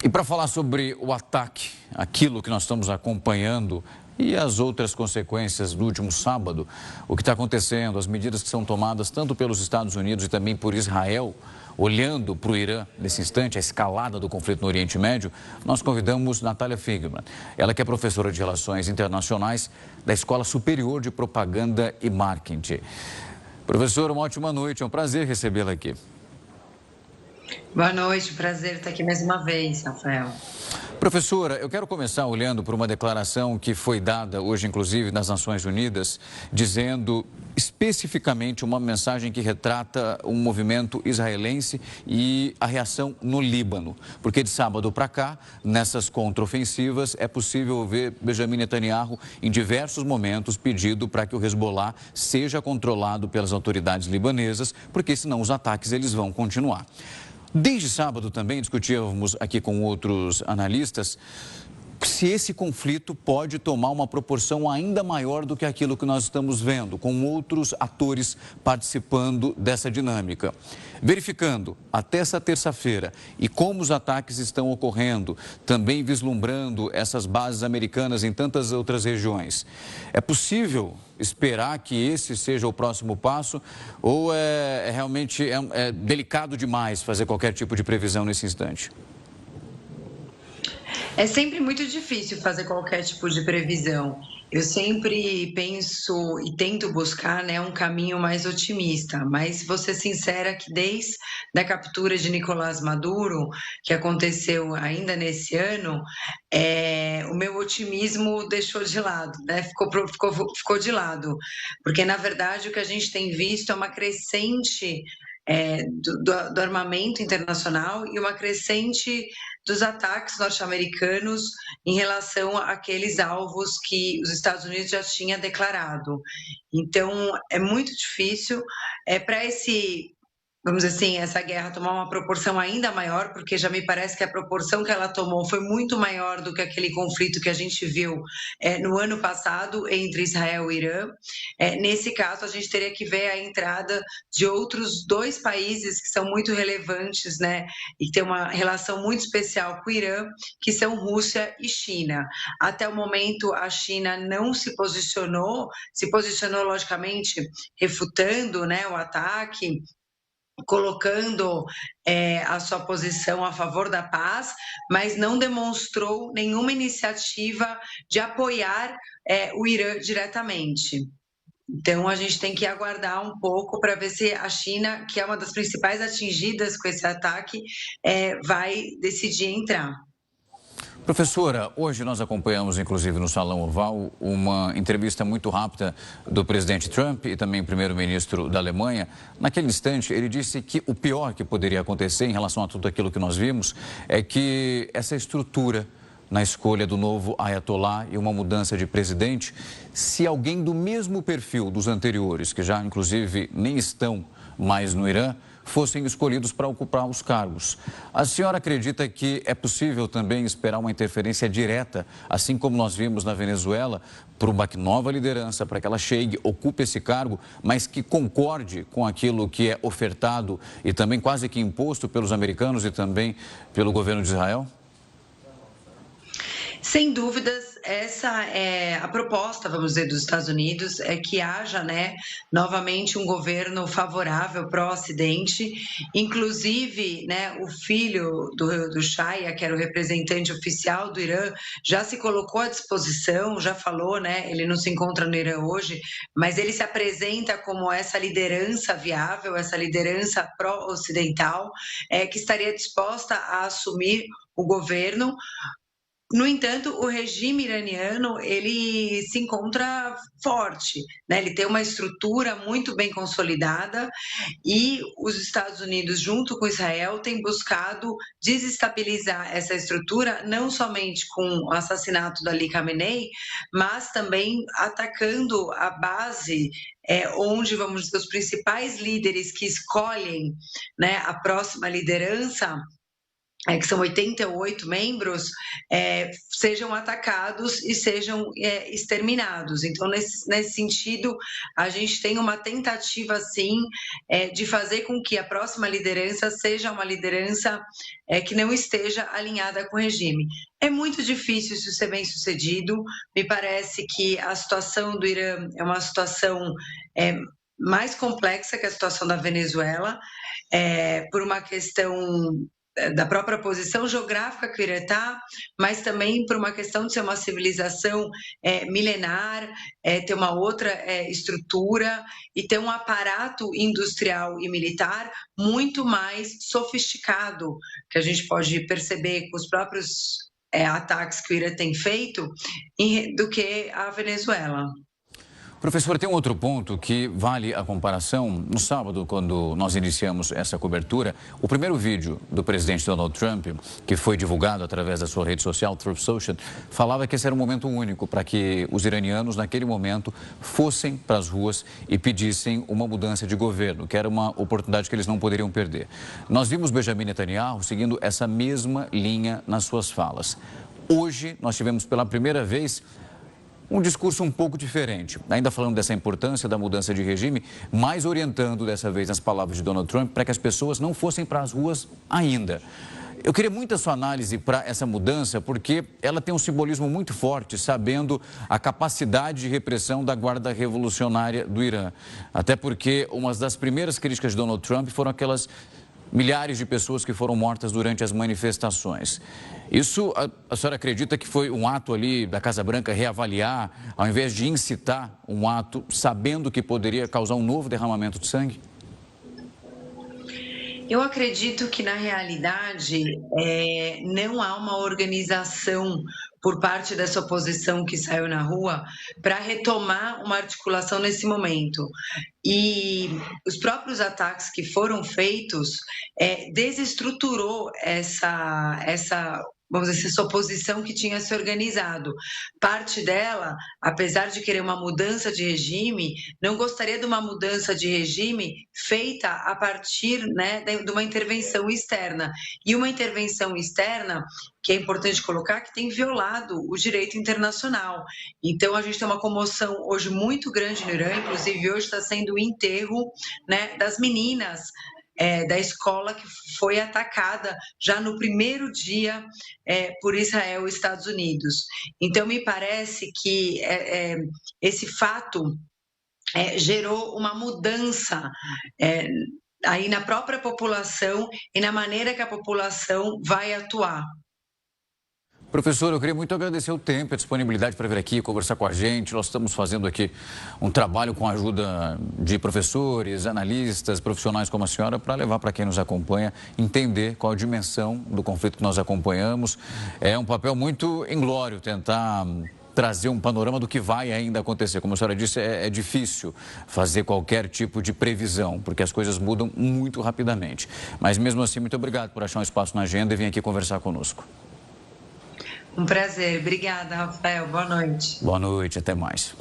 E para falar sobre o ataque, aquilo que nós estamos acompanhando e as outras consequências do último sábado, o que está acontecendo, as medidas que são tomadas tanto pelos Estados Unidos e também por Israel, olhando para o Irã nesse instante, a escalada do conflito no Oriente Médio, nós convidamos Natália Figman. Ela que é professora de Relações Internacionais da Escola Superior de Propaganda e Marketing. Professora, uma ótima noite, é um prazer recebê-la aqui. Boa noite, prazer estar aqui mais uma vez, Rafael. Professora, eu quero começar olhando para uma declaração que foi dada hoje, inclusive, nas Nações Unidas, dizendo especificamente uma mensagem que retrata um movimento israelense e a reação no Líbano. Porque de sábado para cá, nessas contraofensivas, é possível ver Benjamin Netanyahu em diversos momentos pedindo para que o Hezbollah seja controlado pelas autoridades libanesas, porque senão os ataques eles vão continuar. Desde sábado também discutíamos aqui com outros analistas se esse conflito pode tomar uma proporção ainda maior do que aquilo que nós estamos vendo, com outros atores participando dessa dinâmica. Verificando até essa terça-feira e como os ataques estão ocorrendo, também vislumbrando essas bases americanas em tantas outras regiões, é possível esperar que esse seja o próximo passo ou realmente é delicado demais fazer qualquer tipo de previsão nesse instante? É sempre muito difícil fazer qualquer tipo de previsão. Eu sempre penso e tento buscar, né, um caminho mais otimista, mas vou ser sincera que desde a captura de Nicolás Maduro, que aconteceu ainda nesse ano, o meu otimismo deixou de lado, né? Ficou de lado, porque na verdade o que a gente tem visto é uma crescente do armamento internacional e uma crescente dos ataques norte-americanos em relação àqueles alvos que os Estados Unidos já tinha declarado. Então, é muito difícil para vamos dizer assim, essa guerra tomar uma proporção ainda maior, porque já me parece que a proporção que ela tomou foi muito maior do que aquele conflito que a gente viu no ano passado entre Israel e Irã. Nesse caso, a gente teria que ver a entrada de outros dois países que são muito relevantes, né, e que têm uma relação muito especial com o Irã, que são Rússia e China. Até o momento, a China não se posicionou logicamente refutando, né, o ataque, colocando a sua posição a favor da paz, mas não demonstrou nenhuma iniciativa de apoiar o Irã diretamente. Então, a gente tem que aguardar um pouco para ver se a China, que é uma das principais atingidas com esse ataque, vai decidir entrar. Professora, hoje nós acompanhamos, inclusive no Salão Oval, uma entrevista muito rápida do presidente Trump e também primeiro-ministro da Alemanha. Naquele instante, ele disse que o pior que poderia acontecer em relação a tudo aquilo que nós vimos é que essa estrutura na escolha do novo Ayatollah e uma mudança de presidente, se alguém do mesmo perfil dos anteriores, que já inclusive nem estão mais no Irã, fossem escolhidos para ocupar os cargos. A senhora acredita que é possível também esperar uma interferência direta, assim como nós vimos na Venezuela, para uma nova liderança, para que ela chegue, ocupe esse cargo, mas que concorde com aquilo que é ofertado e também quase que imposto pelos americanos e também pelo governo de Israel? Sem dúvidas, essa é a proposta, vamos dizer, dos Estados Unidos, é que haja, né, novamente um governo favorável pró-Ocidente, inclusive, né, o filho do Shaya, que era o representante oficial do Irã, já se colocou à disposição, já falou, né, ele não se encontra no Irã hoje, mas ele se apresenta como essa liderança viável, essa liderança pró-ocidental, que estaria disposta a assumir o governo. No entanto, o regime iraniano, ele se encontra forte, né? Ele tem uma estrutura muito bem consolidada e os Estados Unidos, junto com Israel, têm buscado desestabilizar essa estrutura, não somente com o assassinato do Ali Khamenei, mas também atacando a base onde, vamos dizer, os principais líderes que escolhem, né, a próxima liderança, que são 88 membros, sejam atacados e sejam exterminados. Então, nesse sentido, a gente tem uma tentativa, sim, de fazer com que a próxima liderança seja uma liderança que não esteja alinhada com o regime. É muito difícil isso ser bem sucedido. Me parece que a situação do Irã é uma situação mais complexa que a situação da Venezuela, por uma questão da própria posição geográfica que o Irã está, mas também por uma questão de ser uma civilização milenar, ter uma outra estrutura e ter um aparato industrial e militar muito mais sofisticado, que a gente pode perceber com os próprios ataques que o Irã tem feito, do que a Venezuela. Professor, tem um outro ponto que vale a comparação. No sábado, quando nós iniciamos essa cobertura, o primeiro vídeo do presidente Donald Trump, que foi divulgado através da sua rede social, Truth Social, falava que esse era um momento único para que os iranianos, naquele momento, fossem para as ruas e pedissem uma mudança de governo, que era uma oportunidade que eles não poderiam perder. Nós vimos Benjamin Netanyahu seguindo essa mesma linha nas suas falas. Hoje, nós tivemos pela primeira vez um discurso um pouco diferente, ainda falando dessa importância da mudança de regime, mas orientando dessa vez as palavras de Donald Trump para que as pessoas não fossem para as ruas ainda. Eu queria muito a sua análise para essa mudança, porque ela tem um simbolismo muito forte, sabendo a capacidade de repressão da Guarda Revolucionária do Irã. Até porque uma das primeiras críticas de Donald Trump foram aquelas milhares de pessoas que foram mortas durante as manifestações. Isso, a senhora acredita que foi um ato ali da Casa Branca reavaliar, ao invés de incitar um ato, sabendo que poderia causar um novo derramamento de sangue? Eu acredito que, na realidade, não há uma organização por parte dessa oposição que saiu na rua para retomar uma articulação nesse momento. E os próprios ataques que foram feitos desestruturou vamos dizer, essa oposição que tinha se organizado. Parte dela, apesar de querer uma mudança de regime, não gostaria de uma mudança de regime feita a partir, né, de uma intervenção externa. E uma intervenção externa, que é importante colocar, que tem violado o direito internacional. Então, a gente tem uma comoção hoje muito grande no Irã, inclusive hoje está sendo o enterro, né, das meninas da escola que foi atacada já no primeiro dia por Israel e Estados Unidos. Então, me parece que esse fato gerou uma mudança aí na própria população e na maneira que a população vai atuar. Professor, eu queria muito agradecer o tempo e a disponibilidade para vir aqui conversar com a gente. Nós estamos fazendo aqui um trabalho com a ajuda de professores, analistas, profissionais como a senhora, para levar para quem nos acompanha, entender qual a dimensão do conflito que nós acompanhamos. É um papel muito inglório tentar trazer um panorama do que vai ainda acontecer. Como a senhora disse, é difícil fazer qualquer tipo de previsão, porque as coisas mudam muito rapidamente. Mas mesmo assim, muito obrigado por achar um espaço na agenda e vir aqui conversar conosco. Um prazer. Obrigada, Rafael. Boa noite. Boa noite. Até mais.